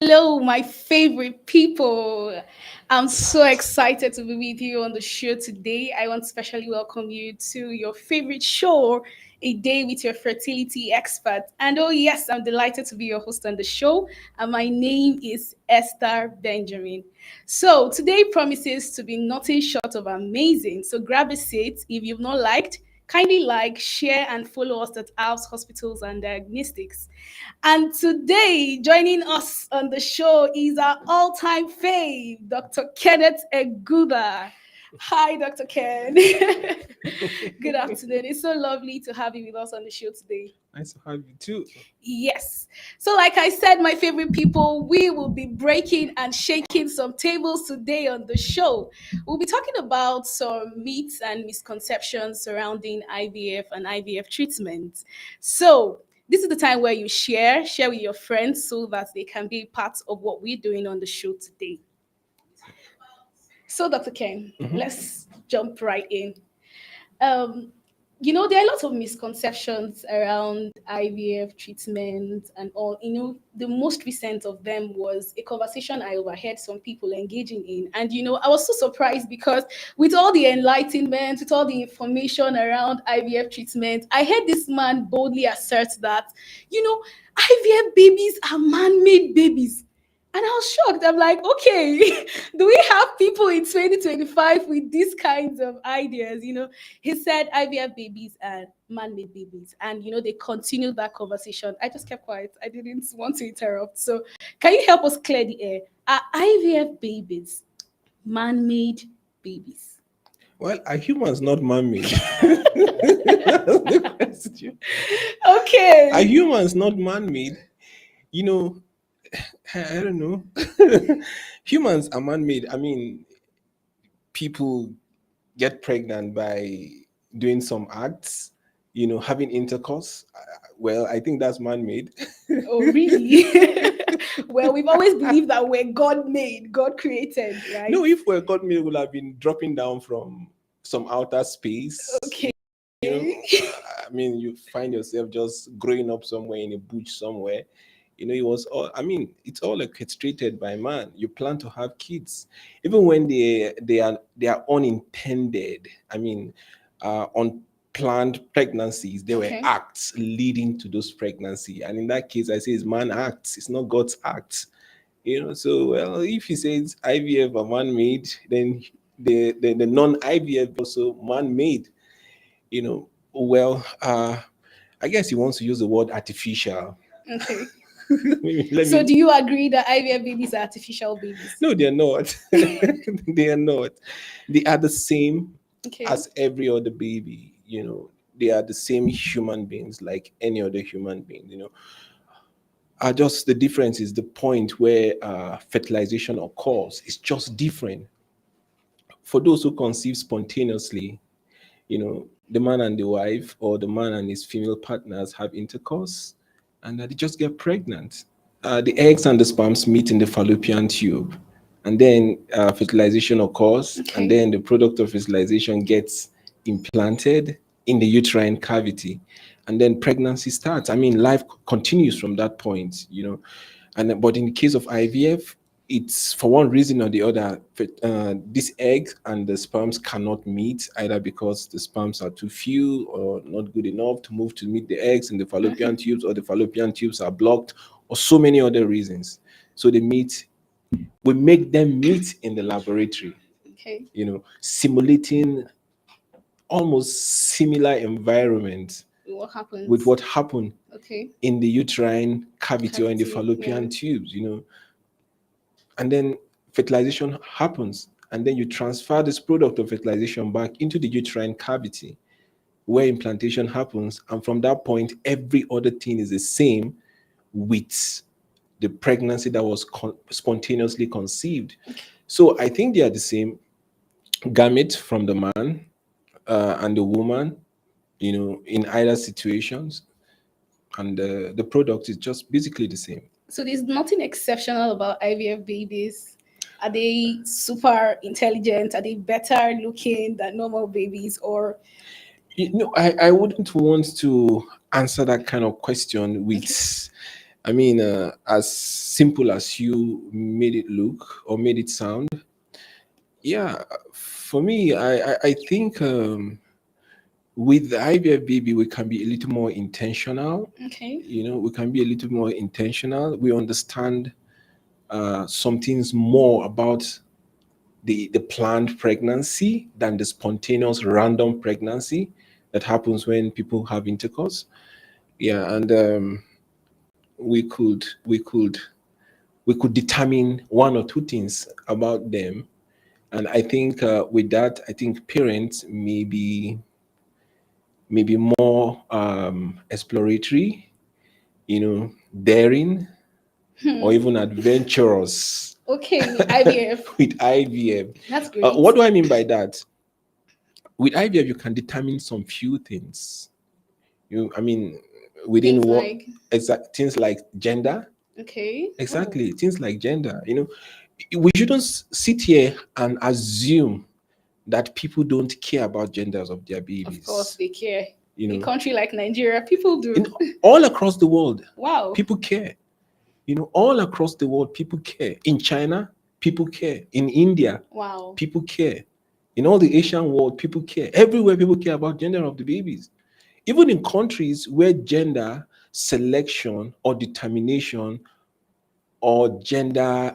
Hello, my favorite people. I'm so excited to be with you on the show today. I want to specially welcome you to your favorite show, A Day with Your Fertility Expert. And oh, yes, I'm delighted to be your host on the show. And my name is Esther Benjamin. So today promises to be nothing short of amazing. So grab a seat if you've not liked. Kindly like, share, and follow us at Alps Hospitals and Diagnostics. And today, joining us on the show is our all-time fave, Dr. Kenneth Eguda. Hi, Dr. Ken. Good afternoon. It's so lovely to have you with us on the show today. Nice to have you too. Yes. So, like I said, my favorite people, we will be breaking and shaking some tables today on the show. We'll be talking about some myths and misconceptions surrounding IVF and IVF treatment. So, this is the time where you share with your friends so that they can be part of what we're doing on the show today. So, Dr. Ken, Mhm. let's jump right in. um, there are lots of misconceptions around IVF treatment and all. The most recent of them was a conversation I overheard some people engaging in. And, I was so surprised because with all the enlightenment, with all the information around IVF treatment, I heard this man boldly assert that, IVF babies are man made babies. And I was shocked. I'm like, okay, do we have people in 2025 with these kinds of ideas? He said IVF babies are man-made babies, and they continued that conversation. I just kept quiet. I didn't want to interrupt. So, can you help us clear the air? Are IVF babies man-made babies? Well, are humans not man-made? That's the question. Are Okay. humans not man-made? You know, I don't know. Humans are man-made. I mean, people get pregnant by doing some acts, having intercourse. Well, I think that's man-made. Oh, really? Well, we've always believed that we're God made, God created, right? No, if we're God made, we'll have been dropping down from some outer space. Okay. I mean, you find yourself just growing up somewhere in a bush somewhere. It was all. I mean, it's all orchestrated by man. You plan to have kids, even when they are unintended. I mean, unplanned pregnancies. There were Okay. acts leading to those pregnancy, and in that case, I say it's man acts. It's not God's acts. So well, if he says IVF are man-made, then the non-IVF also man-made. I guess he wants to use the word artificial. Okay. Maybe let So, me. do you agree that IVF babies are artificial babies? No, they're not. They are not. They are the same Okay. as every other baby. They are the same human beings like any other human being. Just the difference is the point where fertilization occurs. It's just different. For those who conceive spontaneously, the man and the wife or the man and his female partners have intercourse and they just get pregnant. The eggs and the sperms meet in the fallopian tube, and then fertilization occurs, and Okay. then the product of fertilization gets implanted in the uterine cavity, and then pregnancy starts. I mean, life continues from that point. But in the case of IVF, it's for one reason or the other, this egg and the sperms cannot meet, either because the sperms are too few or not good enough to move to meet the eggs in the fallopian tubes, or the fallopian tubes are blocked, or so many other reasons. So we make them meet in the laboratory, Okay. simulating almost similar environment What with happens? what happened Okay. in the uterine cavity or in the Cavity. Yeah. fallopian tubes. And then fertilization happens, and then you transfer this product of fertilization back into the uterine cavity where implantation happens, and from that point every other thing is the same with the pregnancy that was spontaneously conceived. So I think they are the same gamete from the man and the woman, in either situations, and the product is just basically the same. So there's nothing exceptional about IVF babies. Are they super intelligent? Are they better looking than normal babies? Or I wouldn't want to answer that kind of question okay. with I mean, as simple as you made it look or made it sound, yeah, for me, I think with the IVF baby, we can be a little more intentional. Okay. We can be a little more intentional. We understand some things more about the planned pregnancy than the spontaneous random pregnancy that happens when people have intercourse. Yeah, and we could we could we could determine one or two things about them. And I think with that, I think parents may be more exploratory, daring, or even adventurous Okay, with IVF. with IVF. That's What great. do I mean by that? With IVF, you can determine some few things. I mean, within Things what like, exact things like gender. okay. Oh, Exactly, things like gender. We shouldn't sit here and assume that people don't care about genders of their of course babies. they care. You A know, country like Nigeria, people in do. all across the world, Wow. people care. All across the world, people care. In China, people care. In India, Wow. people care. In all the Asian world, people care. Everywhere, people care about gender of the babies. Even in countries where gender selection or determination or gender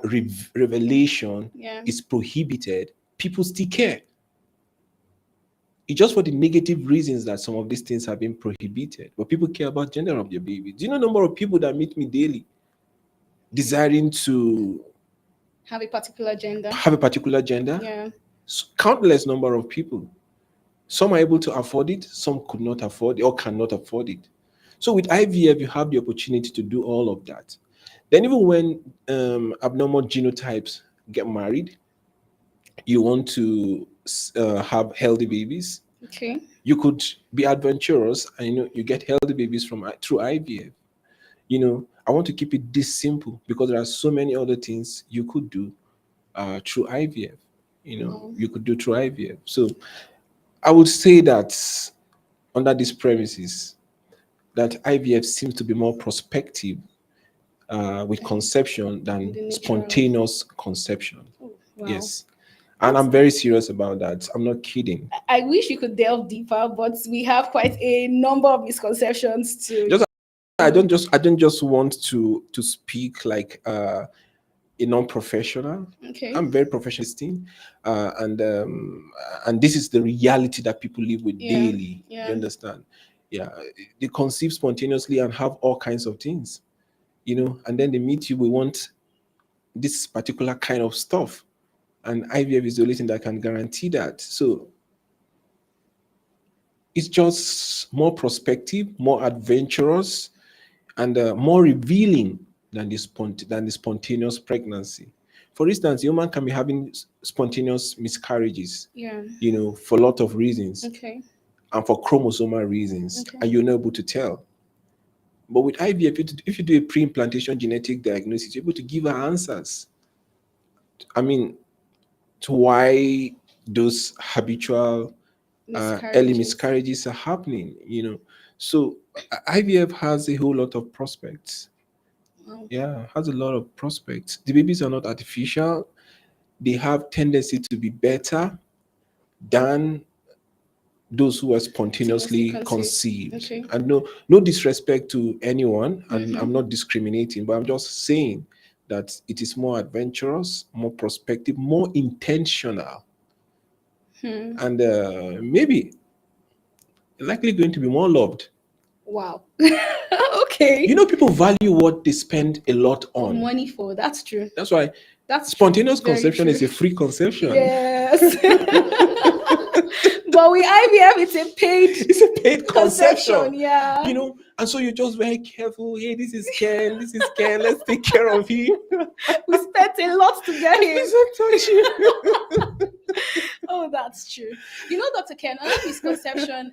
revelation Yeah. is prohibited, people still care. It's just for the negative reasons that some of these things have been prohibited. But people care about gender of their baby. Do you know the number of people that meet me daily desiring to Have a particular gender. have a particular gender? Yeah. Countless number of people. Some are able to afford it, some could not afford it or cannot afford it. So with IVF, you have the opportunity to do all of that. Then even when abnormal genotypes get married, you want to have healthy babies, Okay. you could be adventurous and you get healthy babies from through IVF. I want to keep it this simple because there are so many other things you could do through IVF. Wow. You could do through IVF. So I would say that under these premises, that IVF seems to be more prospective with conception In than the nature of. spontaneous conception. Oh, wow. Yes. And That's. I'm very serious about that. I'm not kidding. I wish we could delve deeper, but we have quite a number of misconceptions to. Just I don't just want to speak like a non-professional. Okay. I'm very professional in this thing, and this is the reality that people live with Yeah. daily. You Yeah. understand? Yeah, they conceive spontaneously and have all kinds of things, and then they meet you. We want this particular kind of stuff, and IVF is the only thing that can guarantee that. So it's just more prospective, more adventurous, and more revealing than the spontaneous pregnancy. For instance, a woman can be having spontaneous miscarriages, Yeah. for a lot of reasons Okay. and for chromosomal reasons, Okay. and you're not able to tell. But with IVF, if you do a pre-implantation genetic diagnosis, you're able to give her answers. I mean, to why those habitual early Miscarriages. miscarriages are happening. So IVF has a whole lot of prospects. Wow. Yeah, has a lot of prospects. The babies are not artificial. They have tendency to be better than those who are Continuously spontaneously conceived. conceived. Okay. And no disrespect to anyone, and I'm Mm-hmm. not discriminating, but I'm just saying that it is more adventurous, more prospective, more intentional, Hmm. and maybe likely going to be more loved. Wow. Okay. People value what they spend a lot on. Money for. That's true. That's why That's true. spontaneous Very conception true. is a free conception. Yes. But with IVF, it's a paid It's a paid conception. conception, Yeah. and so you're just very careful. Hey, this is Ken. This is Ken. Let's take care of him. We spent a lot to get him. Please don't touch him. Oh, that's true. You know, Dr. Ken, another misconception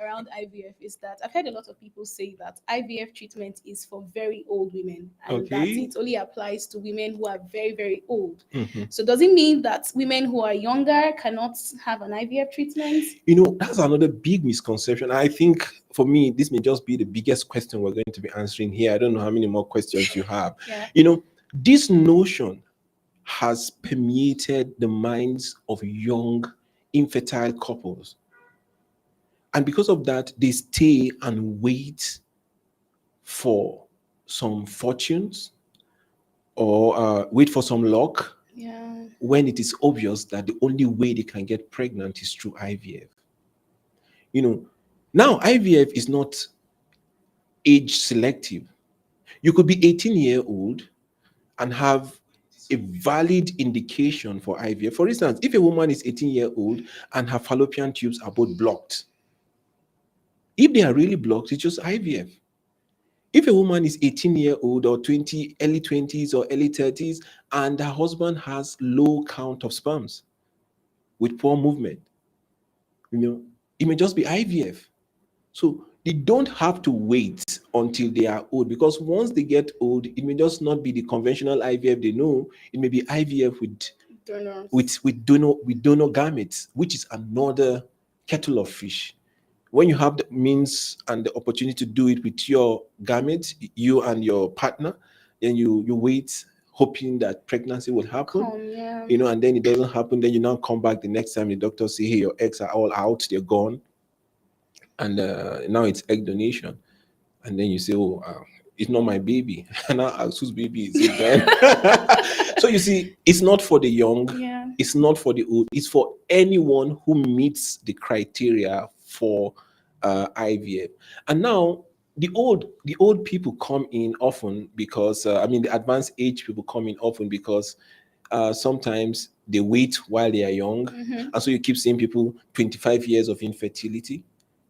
around IVF is that I've heard a lot of people say that IVF treatment is for very old women and that Okay. it only applies to women who are very, very old. Mhm. So, does it mean that women who are younger cannot have an IVF treatment? You know, that's another big misconception. I think for me, this may just be the biggest question we're going to be answering here. I don't know how many more questions you have. Yeah. You know, this notion has permeated the minds of young, infertile couples. And because of that, they stay and wait for some fortunes or wait for some luck Yeah. when it is obvious that the only way they can get pregnant is through IVF. You know, now IVF is not age selective. You could be 18-year-old and have a valid indication for IVF. For instance, if a woman is 18-year-old and her fallopian tubes are both blocked, if they are really blocked, it's just IVF. If a woman is 18-year-old or 20, early 20s or early 30s, and her husband has low count of sperms with poor movement, you know, it may just be IVF. So they don't have to wait until they are old, because once they get old, it may just not be the conventional IVF they know. It may be IVF Donors. with donor gametes, which is another kettle of fish. When you have the means and the opportunity to do it with your gametes, you and your partner, then you wait hoping that pregnancy will happen, Come, yeah. and then it doesn't happen. Then you now come back the next time the doctor say, hey, your eggs are all out, they're gone, and now it's egg donation. And then you say, oh, it's not my baby. And I ask, whose baby is it then? So you see, it's not for the young, Yeah. it's not for the old, it's for anyone who meets the criteria for IVF. And now the old people come in often because the advanced age people come in often because sometimes they wait while they are young. Mm-hmm. And so you keep seeing people 25 years of infertility,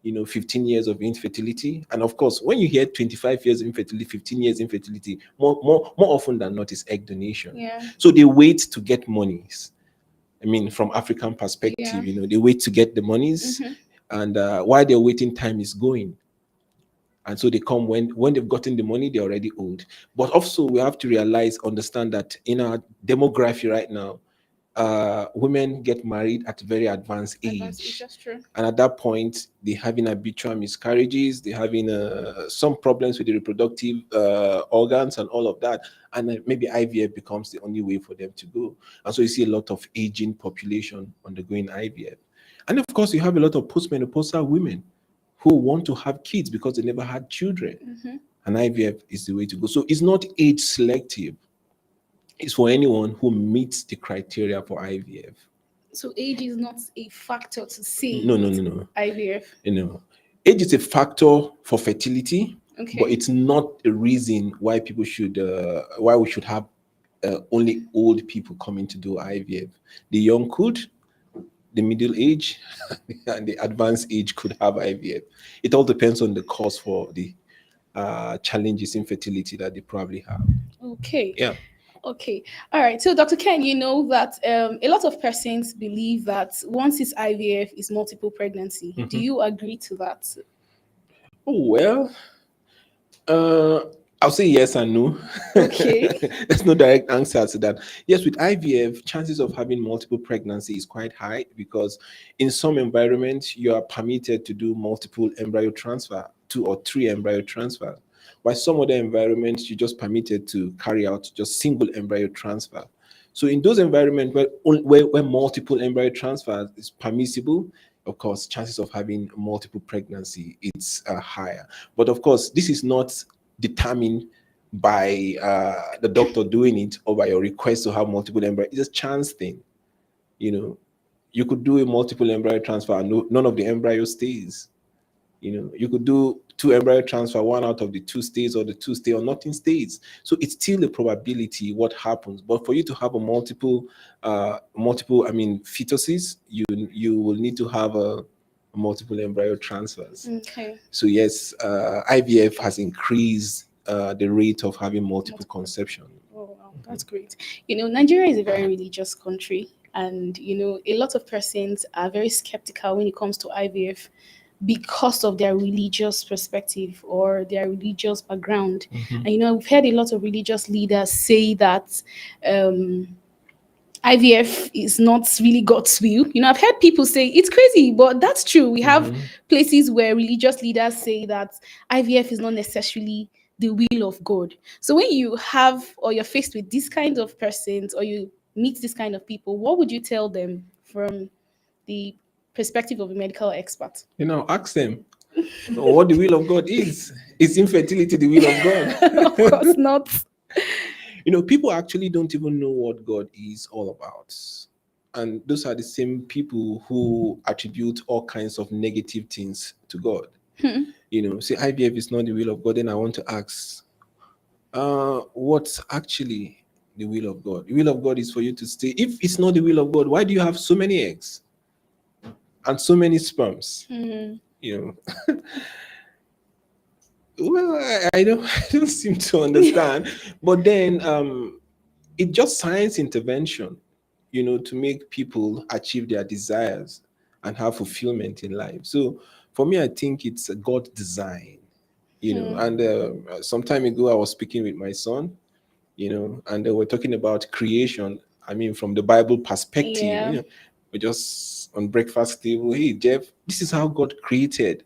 15 years of infertility. And of course, when you hear 25 years infertility, 15 years infertility, more often than not is egg donation. Yeah. So they wait to get monies. From African Yeah. perspective, they wait to get the monies. Mm-hmm. And while they're waiting, time is going. And so they come when they've gotten the money, they're already old. But also we have to understand that in our demography right now, women get married at a very advanced Advanced age, age. that's true. And at that point, they're having habitual miscarriages, they're having some problems with the reproductive organs and all of that. And maybe IVF becomes the only way for them to go. And so you see a lot of aging population undergoing IVF. And of course, you have a lot of postmenopausal women who want to have kids because they never had children. Mm-hmm. And IVF is the way to go. So it's not age selective. It's for anyone who meets the criteria for IVF. So age is not a factor to say No, no, with no, no. IVF. Age is a factor for fertility, but Okay. it's not a reason why we should have only old people coming to do IVF. The young could, the middle age, and the advanced age could have IVF. It all depends on the cause for the challenges in fertility that they probably have. Okay. Yeah. Okay. All right. So, Dr. Ken, you know that a lot of persons believe that once it's IVF is multiple pregnancy. Do Mhm. you agree to that? Oh, well, Uh, I'll say yes and no. Okay. There's no direct answer to that. Yes, with IVF, chances of having multiple pregnancy is quite high because in some environments you are permitted to do multiple embryo transfer, 2 or 3 embryo transfer. While some other environments you're just permitted to carry out just single embryo transfer. So in those environments where multiple embryo transfer is permissible, of course, chances of having multiple pregnancy it's higher. But of course, this is not determined by the doctor doing it or by your request to have multiple embryo. It's a chance thing. You know, you could do a multiple embryo transfer and none of the embryo stays. You could do 2 embryo transfer, one out of the 2 stays, or the 2 stay, or nothing stays. So it's still a probability what happens. But for you to have a multiple, fetuses, you will need to have a multiple embryo transfers. Okay. So yes, IVF has increased the rate of having multiple Multiple. conception. Oh, wow. That's great. You know, Nigeria is a very religious country. And a lot of persons are very skeptical when it comes to IVF because of their religious perspective or their religious background. Mhm. And we've heard a lot of religious leaders say that um, IVF is not really God's will. I've heard people say it's crazy, but that's true. We have Mhm. places where religious leaders say that IVF is not necessarily the will of God. So when you have or you're faced with this kind of persons or you meet this kind of people, what would you tell them from the perspective of a medical expert? Ask them what the will of God is. Is infertility the will of God? Of course not. People actually don't even know what God is all about. And those are the same people who attribute all kinds of negative things to God. Say IVF is not the will of God, then I want to ask, what's actually the will of God? The will of God is for you to stay. If it's not the will of God, why do you have so many eggs and so many sperms? Mhm. You know, well, I don't, I don't seem to understand. But then, it's just science intervention, to make people achieve their desires and have fulfillment in life. So, for me, I think it's a God design. And some time ago, I was speaking with my son, and they were talking about creation. I mean, from the Bible perspective, Yeah. we're just on breakfast table. Hey, Jeff, this is how God created.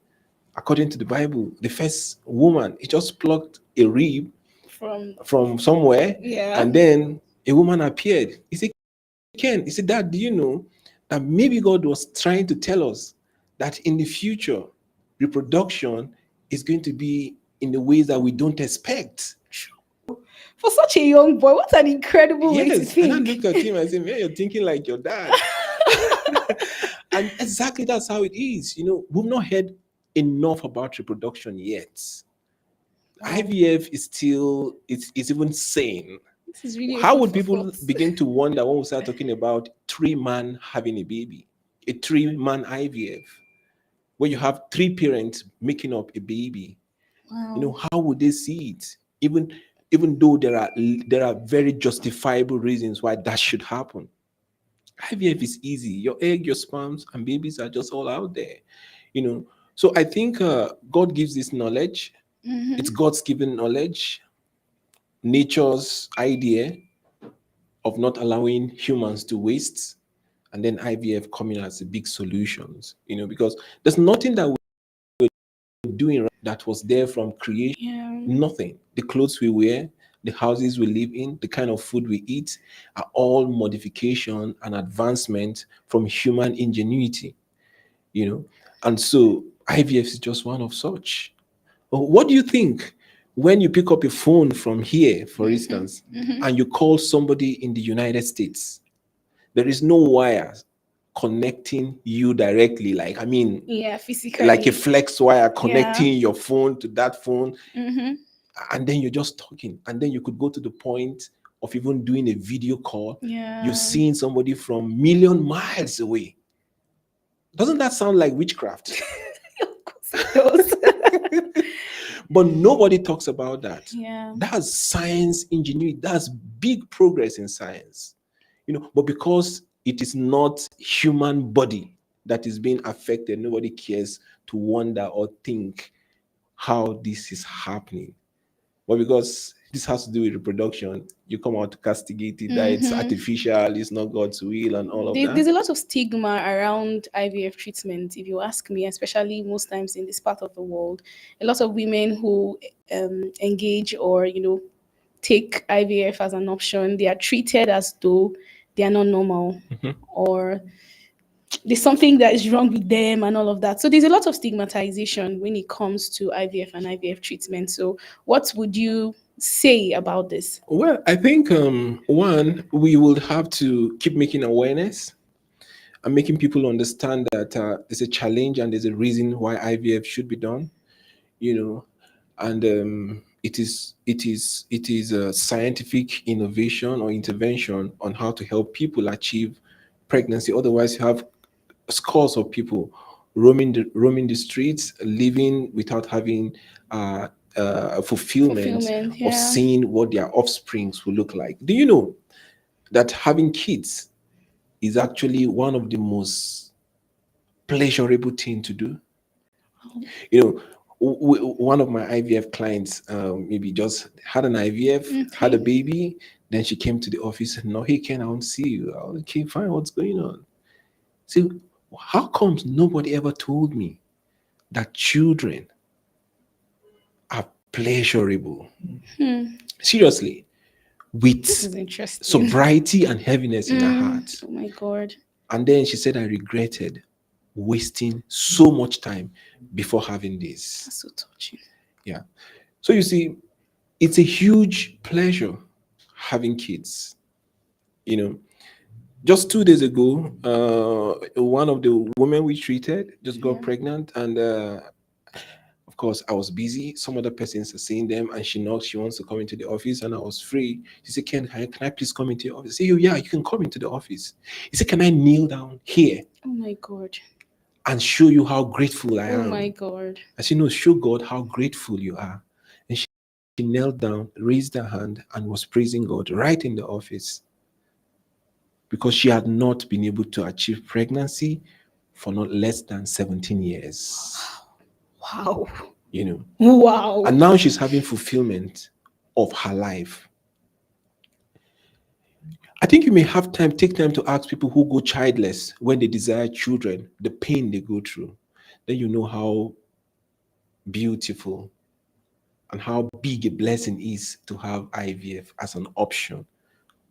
According to the Bible, the first woman, he just plucked a rib From from somewhere, yeah. and then a woman appeared. He said, Ken, he said, Dad, do you know that maybe God was trying to tell us that in the future, reproduction is going to be in the ways that we don't expect? For such a young boy, what an incredible way to Yes. And I think. looked at him and said, Man, you're thinking like your dad. And exactly that's how it is. We've not heard enough about reproduction yet. Wow. IVF is still, it's even sane. This is really a How food would for people thought. begin to wonder when we start talking about three-man having a baby, a three-man IVF, where you have three parents making up a baby? Wow. How would they see it? Even though there are very justifiable reasons why that should happen. IVF is easy. Your egg, your sperms, and babies are just all out there. You know. So I think God gives this knowledge. It's Mm-hmm. God's given knowledge, nature's idea of not allowing humans to waste, and then IVF coming as a big solutions. Because there's nothing that we're doing that was there from creation. Yeah. Nothing. The clothes we wear, the houses we live in, the kind of food we eat are all modification and advancement from human ingenuity. you know. And so IVF is just one of such. What do you think when you pick up a phone from here, for instance, Mm-hmm. and you call somebody in the United States? There is no wire connecting you directly, like, I mean, Yeah, like a physically. flex wire Yeah. connecting your phone to that phone, Mm-hmm. and then you're just talking, and then you could go to the point of even doing a video call. You're Yeah. seeing somebody from million miles away. Doesn't that sound like witchcraft? Of course it does. But nobody talks about that. Yeah. That's science ingenuity. That's big progress in science. But because it is not human body that is being affected, nobody cares to wonder or think how this is happening. But because this has to do with reproduction, you come out to castigate it, that it's Mm-hmm. artificial, it's not God's will, and all of There's that. a lot of stigma around IVF treatment, if you ask me, especially most times in this part of the world. A lot of women who engage or, take IVF as an option, they are treated as though they are not normal Mhm. or there's something that is wrong with them and all of that. So there's a lot of stigmatization when it comes to IVF and IVF treatment. So what would you say about this? Well, I think one, we would have to keep making awareness and making people understand that there's a challenge and there's a reason why IVF should be done. You know, and it is a scientific innovation or intervention on how to help people achieve pregnancy. Otherwise, you have scores of people roaming the streets, living without having fulfillment Fulfillment, of yeah. seeing what their offsprings will look like. Do you know that having kids is actually one of the most pleasurable thing to do. You know, one of my IVF clients, maybe just had an IVF, had a Okay. baby, then she came to the office and no, hey Ken, I want to see you. Okay, fine, what's going on? See, how comes nobody ever told me that children are pleasurable? Hmm. Seriously, This with is interesting. sobriety and heaviness in her heart. Oh my God. And then she said, I regretted wasting so much time before having this. That's so touching. Yeah. So you see, it's a huge pleasure having kids. You know, just 2 days ago, one of the women we treated just got Yeah. pregnant, and of course, I was busy. Some other persons are seeing them, and she knocked. She wants to come into the office, and I was free. She said, "Ken, can I please come into your office?" I say, "Oh yeah, you can come into the office." He said, "Can I kneel down here Oh my God. and show you how grateful I Oh my am?" God. I said, "No, show God how grateful you are." And she knelt down, raised her hand, and was praising God right in the office because she had not been able to achieve pregnancy for not less than 17 years. Wow. You know, Wow. and now she's having fulfillment of her life. I think you may have time, take time to ask people who go childless when they desire children, the pain they go through. Then you know how beautiful and how big a blessing is to have IVF as an option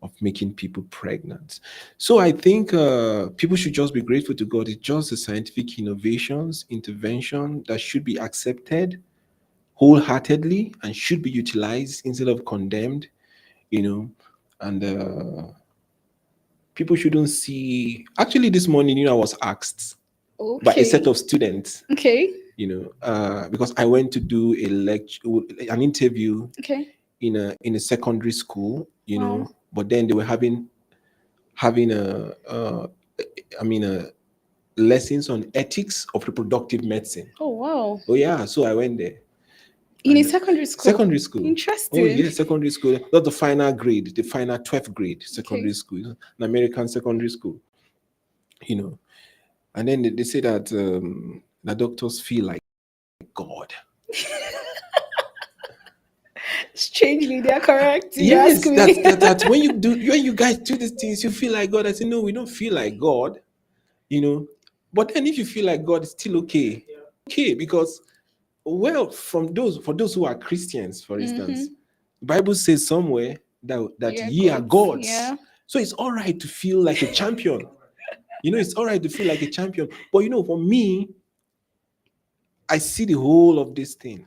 of making people pregnant. So I think people should just be grateful to God. It's just the scientific innovations, intervention that should be accepted wholeheartedly and should be utilized instead of condemned, you know. And people shouldn't see. Actually, this morning, I was asked by a set Okay. of students, Okay. because I went to do a lecture, an interview Okay. in a secondary school, Wow. but then they were having I mean, lessons on ethics of reproductive medicine. Oh wow. Oh yeah, so I went there In a and secondary school. secondary school. Oh Interesting. yeah, secondary school. Not the final grade, the final 12th grade Okay. secondary school, an American secondary school. You know, and then they say that the doctors feel like God. Strangely, they are correct. If you ask Yes, me. that when you guys do these things, you feel like God. I say no, we don't feel like God. You know, but then if you feel like God, it's still okay. Okay, because well, for those who are Christians, for instance, Mm-hmm. the Bible says somewhere that Yeah, ye are gods. gods. Yeah. So it's all right to feel like a champion. It's all right to feel like a champion. But for me, I see the whole of this thing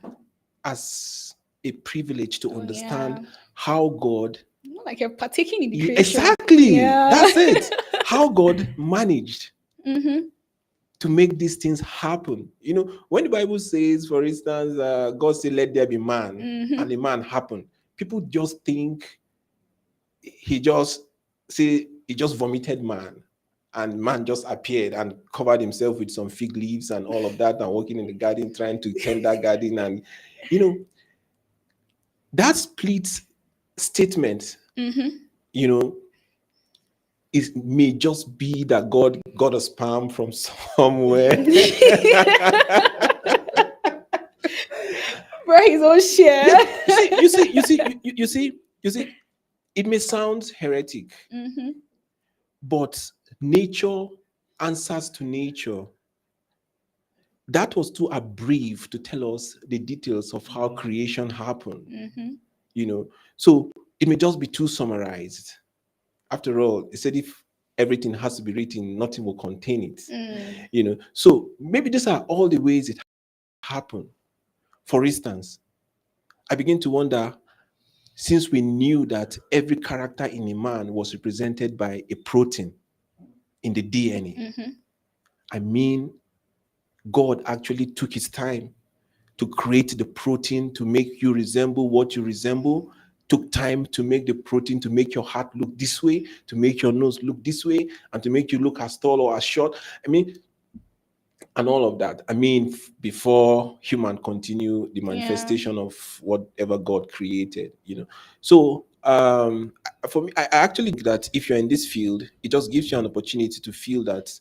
as a privilege to Oh understand yeah. how God. Not like you're partaking in the creation. Exactly, Yeah. that's it. How God managed Mm-hmm. to make these things happen. When the Bible says, for instance, God said, "Let there be man," and Mm-hmm. the man happened, people just think he just he just vomited man, and man just appeared and covered himself with some fig leaves and all of that, and walking in the garden trying to tend that garden. And you know that split statement, Mm-hmm. you know, it may just be that God got a sperm from somewhere. For his own share. Yes, you see, it may sound heretic, Mm-hmm. but nature answers to nature. That was too brief to tell us the details of how creation happened. Mm-hmm. So it may just be too summarized. After all, it said if everything has to be written, nothing will contain it. Mm. So maybe these are all the ways it happened. For instance, I begin to wonder, since we knew that every character in a man was represented by a protein in the DNA, Mm-hmm. I mean, God actually took his time to create the protein to make you resemble what you resemble, took time to make the protein to make your heart look this way, to make your nose look this way, and to make you look as tall or as short. I mean, and all of that. I mean, before human continue the Yeah. manifestation of whatever God created. So For me, I actually think that if you're in this field, it just gives you an opportunity to feel that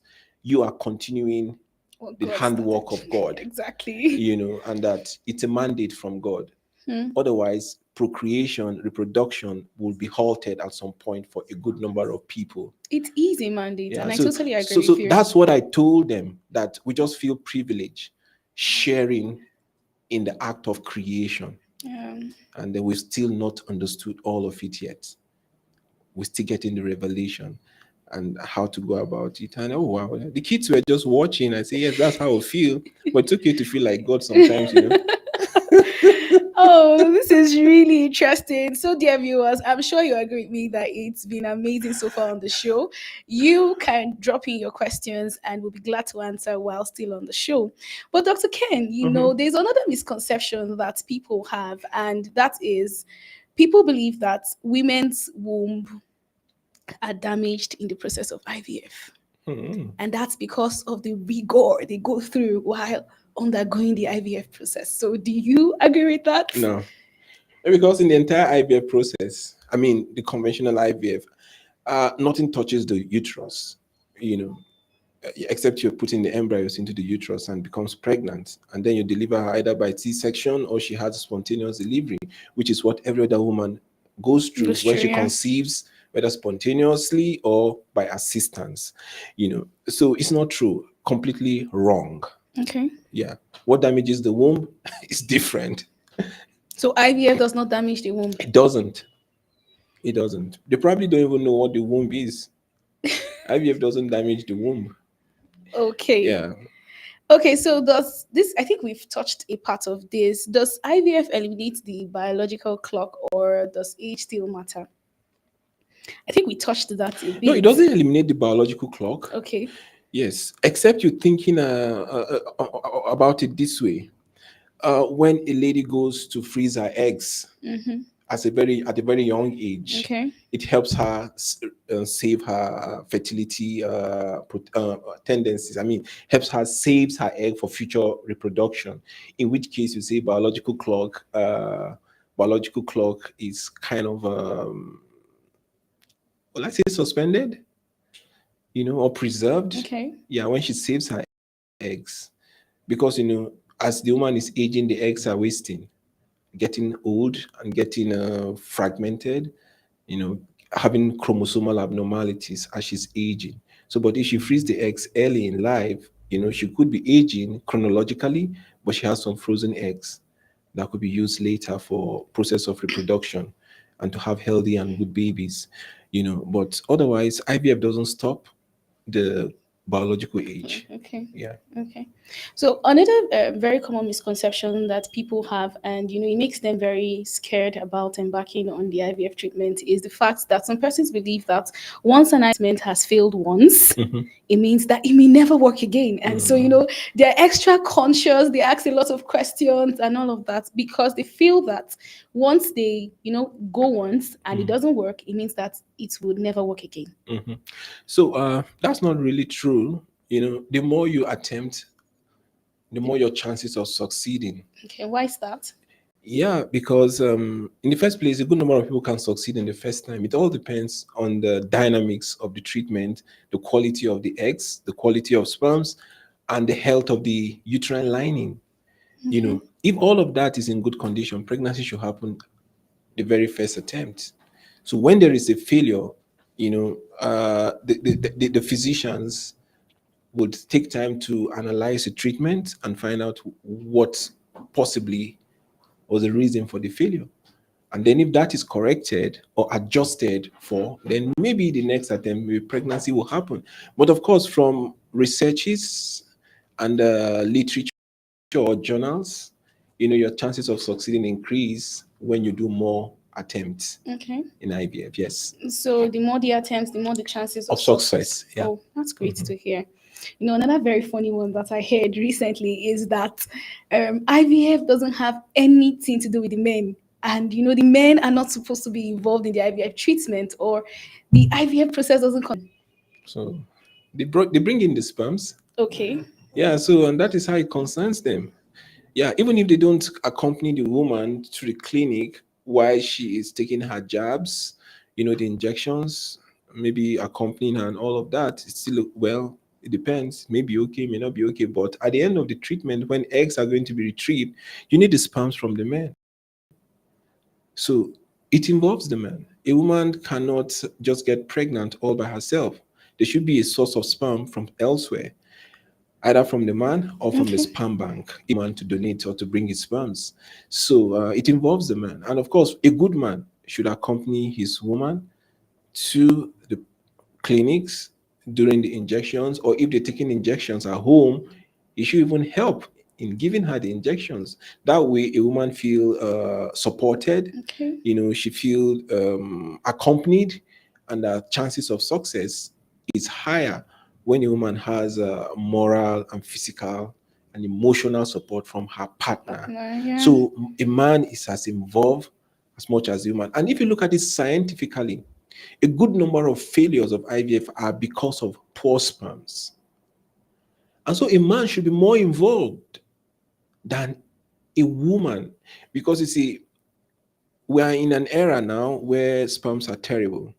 you are continuing What the God handwork started. of God, Exactly. and that it's a mandate from God. Hmm. Otherwise, procreation, reproduction will be halted at some point for a good number of people. It is a mandate, Yeah. and I So totally agree so with so you. that's what I told them, that we just feel privileged sharing in the act of creation. Um, And then we've still not understood all of it yet. We're still getting the revelation and how to go about it. And oh wow, the kids were just watching. I say, yes, that's how I feel. But it's okay to feel like God sometimes. Oh, this is really interesting. So, dear viewers, I'm sure you agree with me that it's been amazing so far on the show. You can drop in your questions and we'll be glad to answer while still on the show. But, Dr. Ken, Mhm. there's another misconception that people have, and that is people believe that women's womb are damaged in the process of IVF. Mhm. And that's because of the rigor they go through while undergoing the IVF process. So, do you agree with that? No. Because in the entire IVF process, I mean, the conventional IVF, nothing touches the uterus, you know, except you're putting the embryos into the uterus and becomes pregnant. And then you deliver her either by C section or she has spontaneous delivery, which is what every other woman goes through That's when true, she yeah. conceives, whether spontaneously or by assistance. So it's not true, completely wrong. Okay. Yeah. What damages the womb is different. So IVF does not damage the womb. It doesn't. It doesn't. They probably don't even know what the womb is. IVF doesn't damage the womb. Okay. Yeah. Okay, so does this, I think we've touched a part of this. Does IVF eliminate the biological clock or does age still matter? I think we touched that a No, it bit. doesn't eliminate the biological clock. Okay. Yes, except you're thinking about it this way. When a lady goes to freeze her eggs Mm-hmm. at a very young age, Okay. it helps her save her fertility tendencies. I mean, helps her saves her egg for future reproduction. In which case, you say biological clock is kind of well, let's say suspended, or preserved. Okay. Yeah, when she saves her eggs, because as the woman is aging, the eggs are wasting, getting old and getting fragmented, you know having chromosomal abnormalities as she's aging. So but if she frees the eggs early in life, she could be aging chronologically, but she has some frozen eggs that could be used later for process of reproduction and to have healthy and good babies. But otherwise, IVF doesn't stop the biological age. Okay. Yeah. Okay. So another very common misconception that people have, and it makes them very scared about embarking on the IVF treatment, is the fact that some persons believe that once an treatment has failed once, Mhm. it means that it may never work again. And so, Mhm. they're extra conscious, they ask a lot of questions and all of that because they feel that once they, go once and it doesn't work, it means that it would never work again. Mhm. So that's not really true. The more you attempt, the more your chances of succeeding. Okay, why is that? Yeah, because in the first place, a good number of people can succeed in the first time. It all depends on the dynamics of the treatment, the quality of the eggs, the quality of sperms, and the health of the uterine lining. If all of that is in good condition, pregnancy should happen the very first attempt. So when there is a failure, the physicians would take time to analyze the treatment and find out what possibly was the reason for the failure. And then if that is corrected or adjusted for, then maybe the next attempt, maybe pregnancy will happen. But of course, from researches and literature or journals, your chances of succeeding increase when you do more attempts Okay. in IVF. Yes, So the more the attempts, the more the chances of of success. success. Yeah. Oh, that's great to hear. Another very funny one that I heard recently is that IVF doesn't have anything to do with the men. And the men are not supposed to be involved in the IVF treatment, or the IVF process doesn't come. So they bring in the sperms. Okay. Yeah. So and that is how it concerns them. Yeah, even if they don't accompany the woman to the clinic, while she is taking her jabs, the injections, maybe accompanying her and all of that. It's still, well, it depends. Maybe okay, may not be okay. But at the end of the treatment, when eggs are going to be retrieved, you need the sperms from the man. So it involves the man. A woman cannot just get pregnant all by herself. There should be a source of sperm from elsewhere, either from the man or from the Okay. sperm bank, a man to donate or to bring his sperms. So it involves the man. And of course, a good man should accompany his woman to the clinics during the injections, or if they're taking injections at home, he should even help in giving her the injections. That way, a woman feel supported. Okay. She feel accompanied, and the chances of success is higher when a woman has moral and physical and emotional support from her partner. Partner, yeah. So a man is as involved as much as a woman. And if you look at it scientifically, a good number of failures of IVF are because of poor sperms. And so a man should be more involved than a woman, because you see, we are in an era now where sperms are terrible.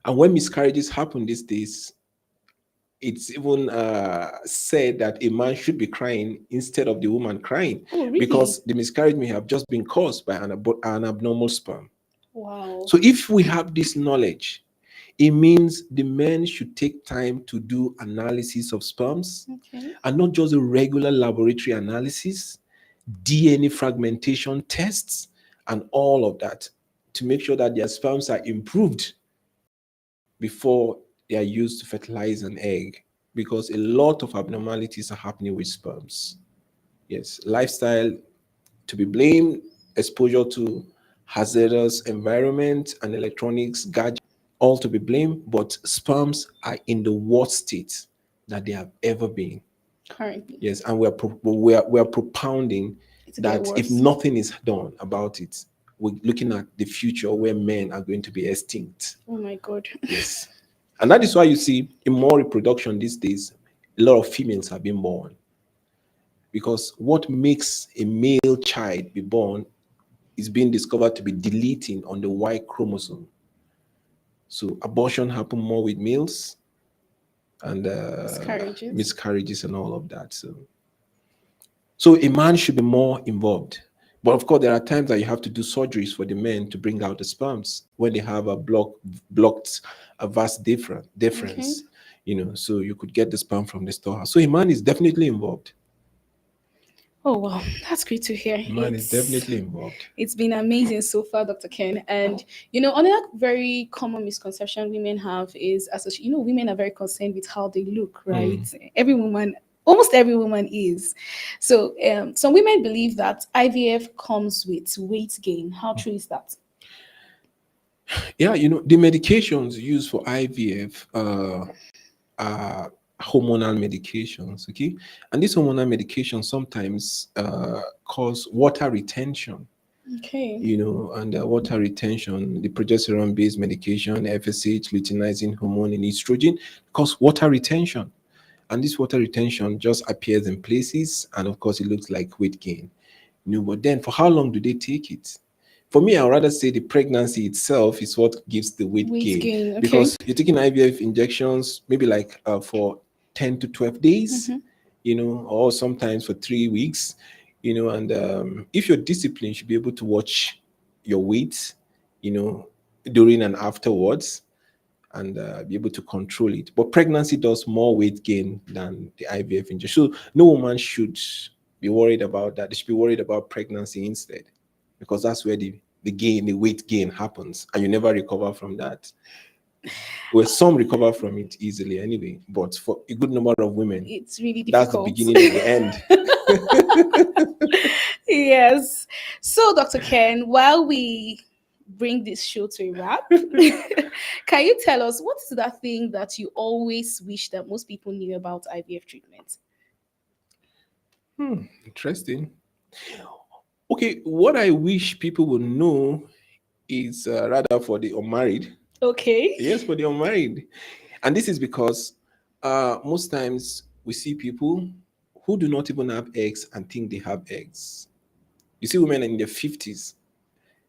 And when miscarriages happen these days, it's even said that a man should be crying instead of the woman crying, Oh, really? because the miscarriage may have just been caused by an abnormal sperm. Wow. So if we have this knowledge, it means the men should take time to do analysis of sperms, Okay. and not just a regular laboratory analysis, DNA fragmentation tests, and all of that, to make sure that their sperms are improved before they are used to fertilize an egg. Because a lot of abnormalities are happening with sperms. Yes, lifestyle to be blamed, exposure to hazardous environment and electronics, gadgets, all to be blamed, but sperms are in the worst state that they have ever been. Currently, Yes, and we are propounding it's get that if worse. nothing is done about it, we're looking at the future where men are going to be extinct. Oh my God. Yes. And that is why you see in more reproduction these days, a lot of females are being born. Because what makes a male child be born is being discovered to be deleting on the Y chromosome. So abortion happen more with males, and Miscarriages. miscarriages and all of that. So a man should be more involved. But of course, there are times that you have to do surgeries for the men to bring out the sperms when they have blocked a vast Okay. difference. So you could get the sperm from the storehouse. So a man is definitely involved. Oh wow, that's great to hear. A man is definitely involved. It's been amazing so far, Dr. Ken. And another very common misconception women have is, women are very concerned with how they look, right? Mm. Every woman, almost every woman is. So some women believe that IVF comes with weight gain. How true is that? Yeah, the medications used for IVF are hormonal medications, okay? And these hormonal medications sometimes cause water retention, Okay. and water retention, the progesterone-based medication, FSH, luteinizing hormone, and estrogen, cause water retention. And this water retention just appears in places, and of course, it looks like weight gain. But then for how long do they take it? For me, I would rather say the pregnancy itself is what gives the weight Weight gain, gain. Okay. because you're taking IVF injections maybe like for 10 to 12 days, Mm-hmm. or sometimes for 3 weeks, and if you're disciplined, you should be able to watch your weight, you know, during and afterwards, and be able to control it. But pregnancy does more weight gain than the IVF injection. So no woman should be worried about that. They should be worried about pregnancy instead, because that's where the weight gain happens, and you never recover from that. Well, some recover from it easily anyway, but for a good number of women, It's really that's the difficult. beginning of the end. Yes. So, Dr. Ken, while we bring this show to a wrap, can you tell us what is that thing that you always wish that most people knew about IVF treatment? Interesting. Okay, what I wish people would know is rather for the unmarried. Okay. Yes, for the unmarried. And this is because most times we see people who do not even have eggs and think they have eggs. You see women in their 50s,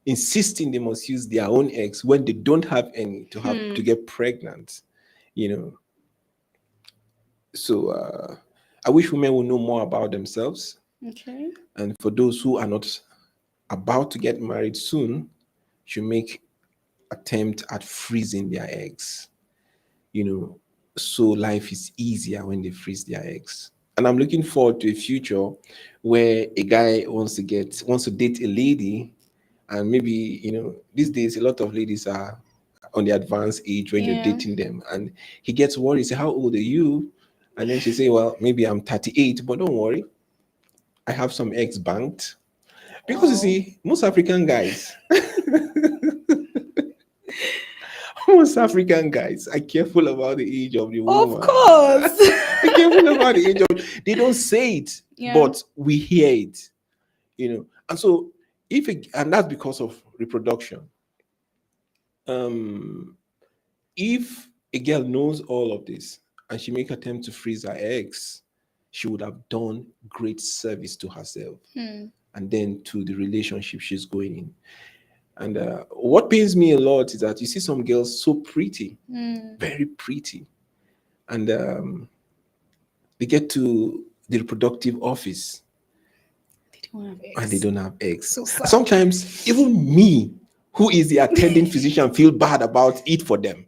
insisting they must use their own eggs when they don't have any to get pregnant, you know. So I wish women would know more about themselves. Okay. And for those who are not about to get married soon, should make attempt at freezing their eggs, you know, so life is easier when they freeze their eggs. And I'm looking forward to a future where a guy wants to date a lady, and maybe, these days a lot of ladies are on the advanced age when you're Yeah. dating them, and he gets worried, say, how old are you? And then she say, well, maybe I'm 38, but don't worry, I have some eggs banked. Because you Wow. see, most African guys, most African guys are careful about the age of the Of woman. course. They're careful about the age of. They don't say it, Yeah. but we hear it. And so and that's because of reproduction. Um, if a girl knows all of this and she make attempt to freeze her eggs, she would have done great service to herself and then to the relationship she's going in. And what pains me a lot is that you see some girls so pretty, very pretty, and they get to the reproductive office They don't have and they eggs. don't have eggs. So sad. Sometimes even me, who is the attending physician, feel bad about it for them.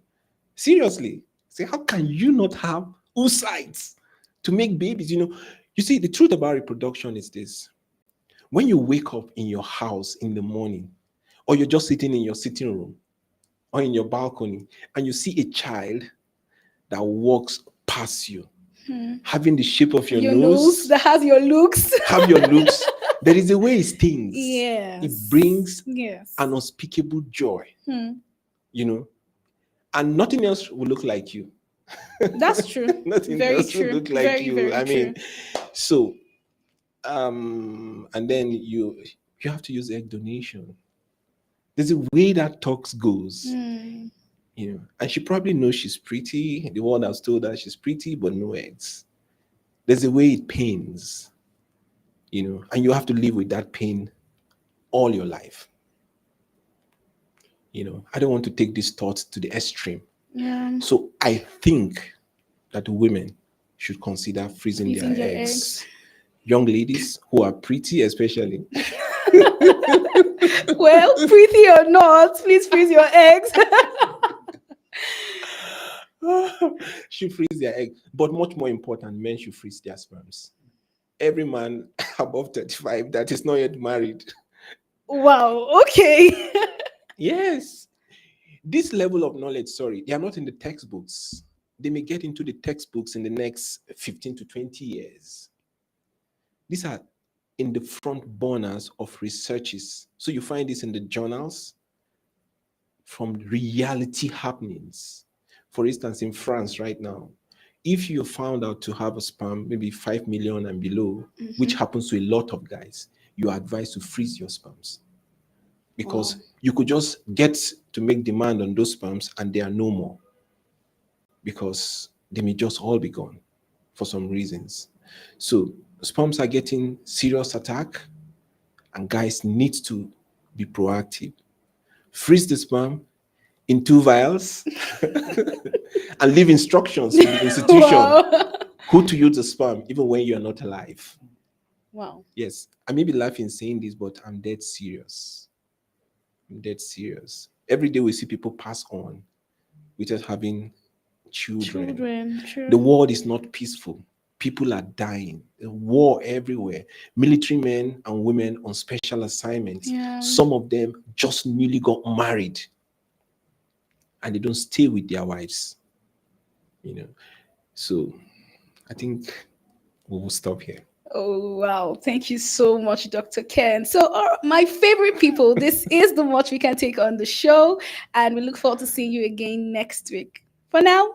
Seriously, say, how can you not have oocytes to make babies? You see, the truth about reproduction is this: when you wake up in your house in the morning, or you're just sitting in your sitting room or in your balcony, and you see a child that walks past you, having the shape of your Your nose nose, that has your looks. have your looks, there is a way it stings. Yes. It brings Yes. an unspeakable joy, and nothing else will look like you. That's true. Nothing Very else will true. look like Very, you. very I true. mean, so and then you have to use egg donation. There's a way that talks goes. And she probably knows she's pretty. The one that's told her she's pretty, but no eggs. There's a way it pains, and you have to live with that pain all your life. I don't want to take this thought to the extreme. Yeah. So I think that women should consider freezing their Freezing their eggs. Young ladies who are pretty, especially. Well, pretty or not, please freeze your eggs. Should freeze their egg. But much more important, men should freeze their sperms. Every man above 35 that is not yet married. Wow. Okay. Yes. This level of knowledge, sorry, they are not in the textbooks. They may get into the textbooks in the next 15 to 20 years. These are in the front burners of researches. So you find this in the journals from reality happenings. For instance, in France right now, if you're found out to have a sperm, maybe 5 million and below, which happens to a lot of guys, you are advised to freeze your sperms. Because you could just get to make demand on those sperms and they are no more. Because they may just all be gone for some reasons. So sperms are getting serious attack, and guys need to be proactive. Freeze the sperm in 2 vials and leave instructions in the institution Wow. who to use the sperm even when you're not alive. Wow. Yes, I may be laughing saying this, but I'm dead serious. I'm dead serious. Every day we see people pass on without having children. True. The world is not peaceful. People are dying. There's war everywhere. Military men and women on special assignments. Yeah. Some of them just newly got married and they don't stay with their wives. So I think we will stop here. Oh, wow. Thank you so much, Dr. Ken. So, my favorite people, this is the Much We Can Take on the show, and we look forward to seeing you again next week. For now,